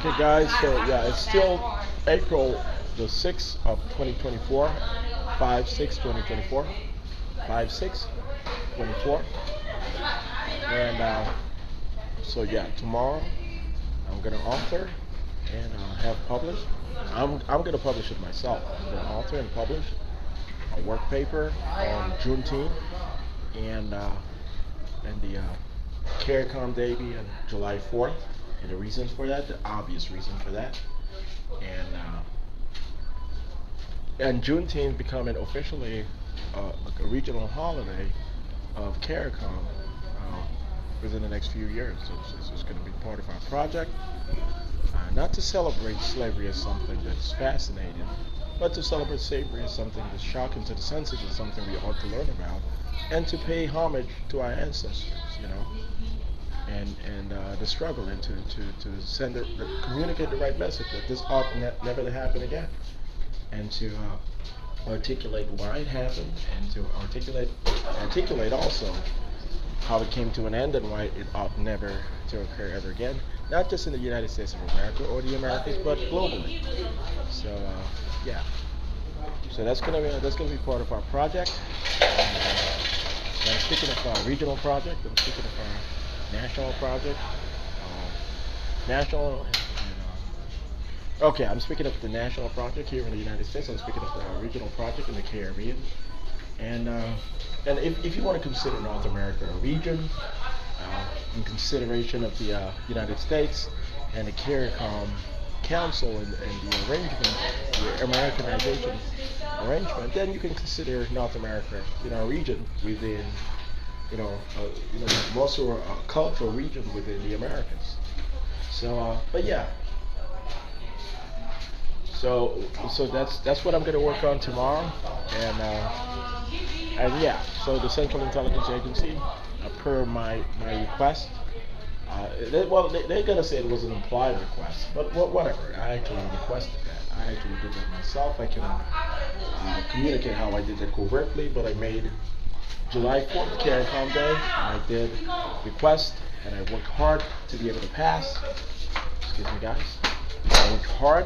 Okay, guys, so yeah, it's still April the 6th of 2024, 5/6/2024, 5/6/24, and so yeah, tomorrow I'm gonna author and have published. I'm gonna publish it myself. I'm gonna author and publish a work paper on Juneteenth and the CARICOM Day being July 4th, and the reasons for that, the obvious reason for that, and Juneteenth becoming officially like a regional holiday of CARICOM within the next few years. So it's going to be part of our project, not to celebrate slavery as something that's fascinating, but to celebrate slavery as something that's shocking to the senses and something we ought to learn about, and to pay homage to our ancestors, you know, and the struggle, and to send communicate the right message that this ought never to happen again, and to articulate why it happened, and to articulate also how it came to an end and why it ought never to occur ever again, not just in the United States of America or the Americas, but globally. So yeah, so that's gonna be part of our project. And speaking of our regional project, I'm speaking of our national project, okay, I'm speaking of the national project here in the United States. I'm speaking of the regional project in the Caribbean. And if you want to consider North America a region, in consideration of the United States and the CARICOM Council and the arrangement, the Americanization arrangement, then you can consider North America, a region within, also a cultural region within the Americas. So, but yeah. So that's what I'm going to work on tomorrow, and yeah. So the Central Intelligence Agency, per my request, they're going to say it was an implied request, but whatever. I actually requested that. I actually did that myself. I cannot communicate how I did that covertly, but I made July 4th CARICOM Day. I did request, and I worked hard to be able to pass. Excuse me, guys. I worked hard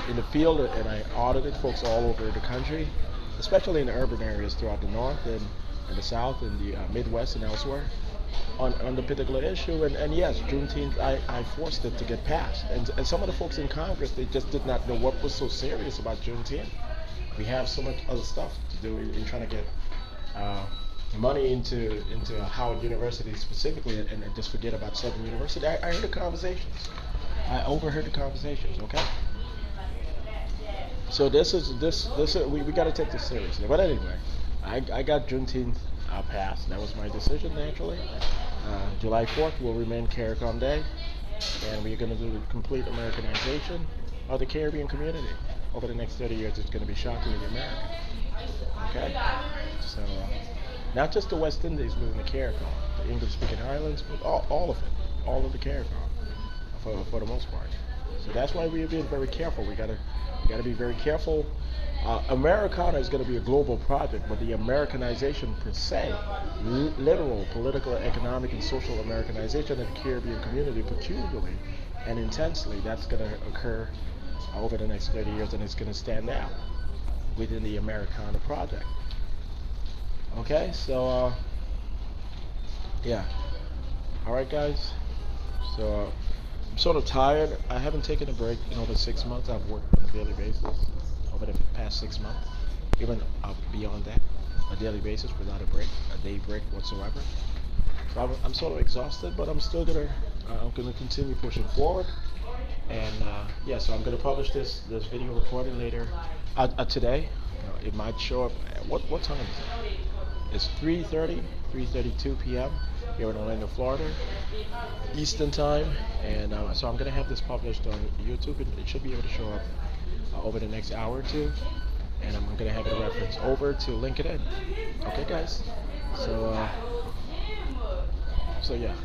in the field, and I audited folks all over the country, especially in the urban areas throughout the North and the South and the Midwest and elsewhere, on the particular issue. And yes, Juneteenth, I forced it to get passed. And some of the folks in Congress, they just did not know what was so serious about Juneteenth. We have so much other stuff to do in trying to get money into Howard University specifically, and just forget about Southern University. I heard the conversations. I overheard the conversations. Okay. So we got to take this seriously. But anyway, I got Juneteenth passed. That was my decision, naturally. July 4th will remain CARICOM Day, and we're going to do the complete Americanization of the Caribbean community. Over the next 30 years, it's going to be shockingly American. Okay? So, not just the West Indies within the CARICOM, the English-speaking islands, but all of it, all of the CARICOM, for the most part. So that's why we're being very careful. We gotta be very careful. Americana is going to be a global project, but the Americanization per se, literal political, economic, and social Americanization of the Caribbean community, peculiarly and intensely, that's going to occur over the next 30 years, and it's going to stand out within the Americana project. Okay, so yeah. All right, guys. So I'm sort of tired. I haven't taken a break in over 6 months. I've worked on a daily basis over the past 6 months, even beyond that, a daily basis without a day break whatsoever. So I'm sort of exhausted, but I'm still gonna continue pushing forward. And yeah, so I'm gonna publish this video recording later today. It might show up. What time is it? It's 3:32 p.m. here in Orlando, Florida, Eastern time, and so I'm gonna have this published on YouTube. It should be able to show up over the next hour or two, and I'm gonna have it reference over to LinkedIn. Okay, guys. So yeah.